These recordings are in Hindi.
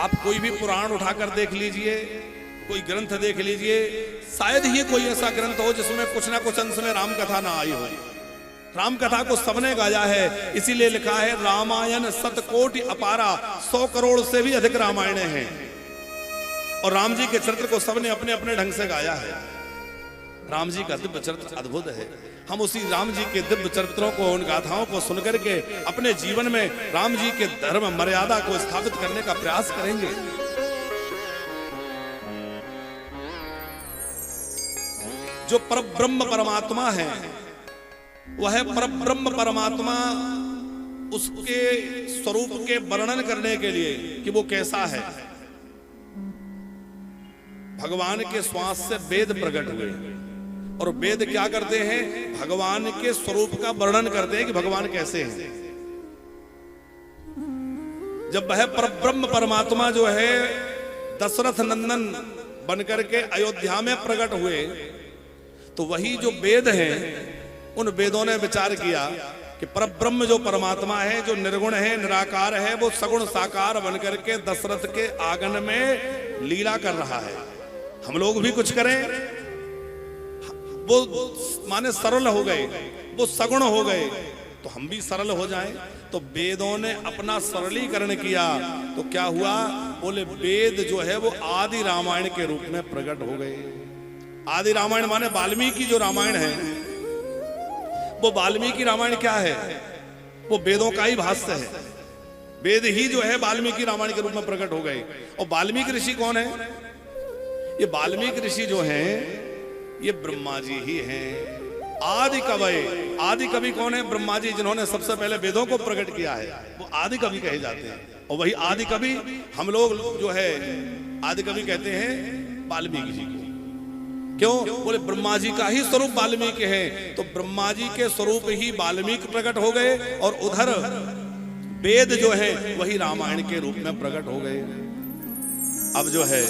आप कोई भी पुराण उठाकर देख लीजिए, कोई ग्रंथ देख लीजिए, शायद ही कोई ऐसा ग्रंथ हो जिसमें कुछ ना कुछ अंश में राम कथा ना आई हो। राम कथा को सबने गाया है, इसीलिए लिखा है रामायण 100 अपारा, 100 करोड़ से भी अधिक रामायण हैं। और राम जी के चरित्र को सबने अपने अपने ढंग से गाया है। राम जी का दिव्य चरित्र अद्भुत है। हम उसी राम जी के दिव्य चरित्रों को, उन गाथाओं को सुनकर के अपने जीवन में राम जी के धर्म मर्यादा को स्थापित करने का प्रयास करेंगे। जो परब्रह्म परमात्मा है, वह परब्रह्म परमात्मा, उसके स्वरूप के वर्णन करने के लिए कि वो कैसा है, भगवान के श्वास से वेद प्रकट हुए। और वेद क्या करते हैं? भगवान के स्वरूप का वर्णन करते हैं कि भगवान कैसे हैं। जब वह परब्रह्म परमात्मा जो है दशरथ नंदन बनकर के अयोध्या में प्रकट हुए, तो वही जो वेद हैं, उन वेदों ने विचार किया कि परब्रह्म जो परमात्मा है, जो निर्गुण है, निराकार है, वो सगुण साकार बनकर के दशरथ के आंगन में लीला कर रहा है। हम लोग भी कुछ करें, वो माने सरल हो गए, वो सगुण हो गए, तो हम भी सरल हो जाएं। तो वेदों ने अपना सरलीकरण किया, तो क्या हुआ? बोले वेद जो है वो आदि रामायण के रूप में प्रकट हो गए। आदि रामायण माने वाल्मीकि जो रामायण है, वो वाल्मीकि रामायण क्या है? वो वेदों का ही भाष्य है। वेद ही जो है वाल्मीकि रामायण के रूप में प्रकट हो गए। और वाल्मीकि ऋषि कौन है? ये वाल्मीकि ऋषि जो हैं, ये ब्रह्मा जी ही हैं, आदि कवि। आदि कवि कौन है? ब्रह्मा जी, जिन्होंने सबसे पहले वेदों को प्रकट किया है, वो आदि कवि कहे जाते हैं। और वही आदि कवि हम लोग जो है आदि कवि कहते हैं वाल्मीकि जी को। क्यों? बोले ब्रह्मा जी का ही स्वरूप वाल्मीकि है, तो ब्रह्मा जी के स्वरूप ही वाल्मीकि प्रकट हो गए, और उधर वेद जो है वही रामायण के रूप में प्रकट हो गए। अब जो है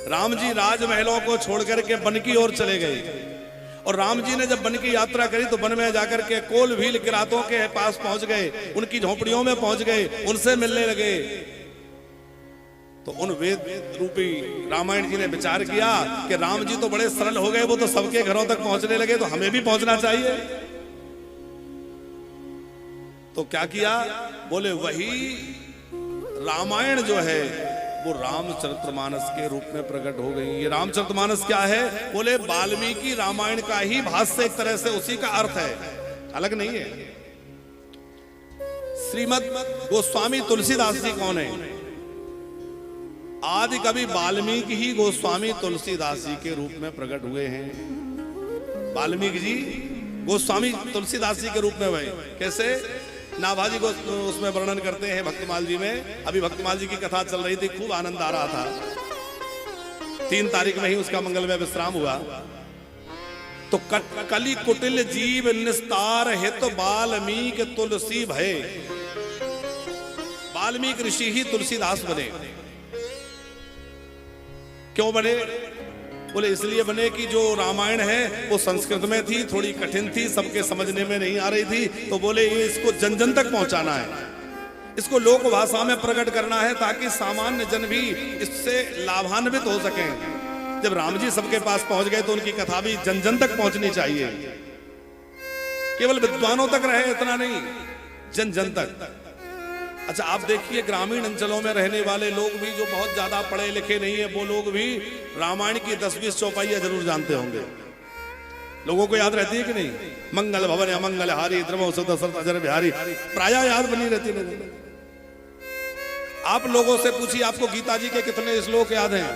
राम जी राजमहलों को छोड़ करके वन की ओर चले गए, और राम जी ने जब वन की यात्रा करी तो वन में जाकर के कोल भील किरातों के पास पहुंच गए, उनकी झोपड़ियों में पहुंच गए, उनसे मिलने लगे। तो उन वेद रूपी रामायण जी ने विचार किया कि राम जी तो बड़े सरल हो गए, वो तो सबके घरों तक पहुंचने लगे, तो हमें भी पहुंचना चाहिए। तो क्या किया? बोले वही रामायण जो है वो रामचरितमानस के रूप में प्रकट हो गई। ये रामचरितमानस क्या है? बोले वाल्मीकि रामायण का ही भाष्य, एक तरह से उसी का अर्थ है, अलग नहीं है। श्रीमद गोस्वामी तुलसीदास जी कौन है? आदि कवि वाल्मीकि ही गोस्वामी तुलसीदास जी के रूप में प्रकट हुए हैं। वाल्मीकि जी गोस्वामी तुलसीदास जी के रूप में हुए। कैसे? नाभाजी को उसमें वर्णन करते हैं भक्तमाल जी में। अभी भक्तमाल जी की कथा चल रही थी, खूब आनंद आ रहा था। 3 तारीख में ही उसका मंगलमय विश्राम हुआ। तो कली कुटिल जीव निस्तार हित वाल्मीकि तुलसी भय। वाल्मीकि ऋषि ही तुलसीदास बने। क्यों बने? बोले इसलिए बने कि जो रामायण है वो संस्कृत में थी, थोड़ी कठिन थी, सबके समझने में नहीं आ रही थी। तो बोले ये इसको जन जन तक पहुंचाना है, इसको लोक भाषा में प्रकट करना है, ताकि सामान्य जन भी इससे लाभान्वित हो सकें। जब राम जी सबके पास पहुंच गए तो उनकी कथा भी जन जन तक पहुंचनी चाहिए। केवल विद्वानों तक रहे इतना नहीं, जन जन तक। अच्छा, आप देखिए ग्रामीण अंचलों में रहने वाले लोग भी जो बहुत ज्यादा पढ़े लिखे नहीं है, वो लोग भी रामायण की 10-20 चौपाइयां जरूर जानते होंगे। लोगों को याद रहती है कि नहीं? मंगल भवन अमंगल हारी द्रवो सुदशरथ अजर बिहारी, प्रायः याद बनी रहती है। आप लोगों से पूछिए आपको गीता जी के कितने श्लोक याद हैं?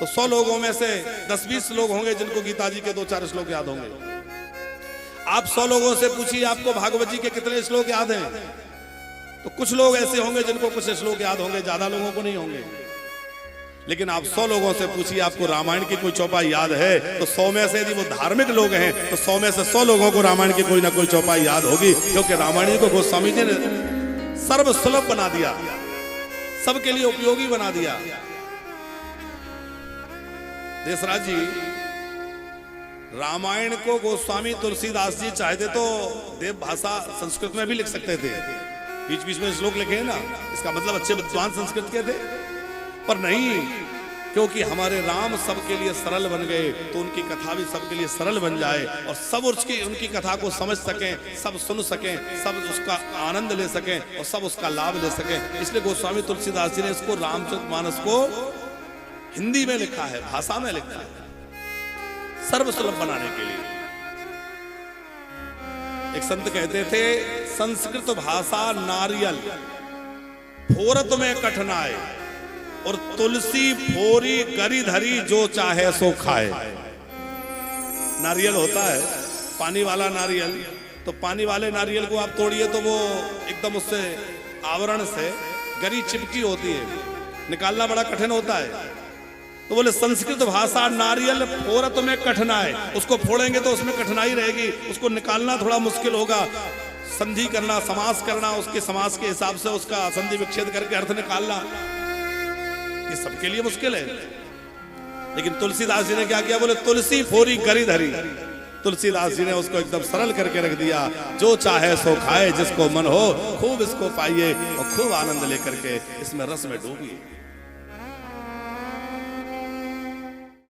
तो 100 लोगों में से 10-20 लोग होंगे जिनको गीता जी के 2-4 श्लोक याद होंगे। आप 100 लोगों से पूछिए आपको भागवत जी के कितने श्लोक याद हैं? तो कुछ लोग ऐसे होंगे जिनको कुछ श्लोक याद होंगे, ज्यादा लोगों को नहीं होंगे। लेकिन आप 100 लोगों से पूछिए आपको रामायण की कोई चौपाई याद है, तो 100 में से यदि वो धार्मिक लोग हैं तो 100 में से 100 लोगों को रामायण की कोई ना कोई चौपाई याद होगी। क्योंकि रामायण को गोस्वामी जी ने सर्वसुलभ बना दिया, सबके लिए उपयोगी बना दिया। देशराज जी, रामायण को गोस्वामी तुलसीदास जी चाहते तो देव भाषा संस्कृत में भी लिख सकते थे, बीच बीच में श्लोक लिखे हैं ना, इसका मतलब अच्छे विद्वान संस्कृत के थे, पर नहीं, क्योंकि हमारे राम सबके लिए सरल बन गए तो उनकी कथा भी सबके लिए सरल बन जाए और सब उनकी कथा को समझ सकें, सब सुन सकें, सब उसका आनंद ले सकें और सब उसका लाभ ले सकें। इसलिए गोस्वामी तुलसीदास जी ने इसको रामचरितमानस को हिंदी में लिखा है, भाषा में लिखा है, सर्वसुलभ बनाने के लिए। एक संत कहते थे, संस्कृत भाषा नारियल फोरत में कठिनाई और तुलसी फोरी गरी धरी जो चाहे सो खाए। नारियल होता है पानी वाला नारियल, तो पानी वाले नारियल को आप तोड़िए तो वो एकदम उससे आवरण से गरी चिपकी होती है, निकालना बड़ा कठिन होता है। तो बोले संस्कृत भाषा नारियल फोरत में कठिनाई, उसको फोड़ेंगे तो उसमें कठिनाई रहेगी, उसको निकालना थोड़ा मुश्किल होगा, संधि करना, समास करना, उसके समास के हिसाब से उसका संधि विच्छेद करके अर्थ निकालना, ये सबके लिए मुश्किल है। लेकिन तुलसीदास जी ने क्या किया, बोले तुलसी फोरी गरी धरी, तुलसीदास जी ने उसको एकदम सरल करके रख दिया। जो चाहे सो खाए, जिसको मन हो खूब इसको पाइए और खूब आनंद लेकर के इसमें रस में डूबिए।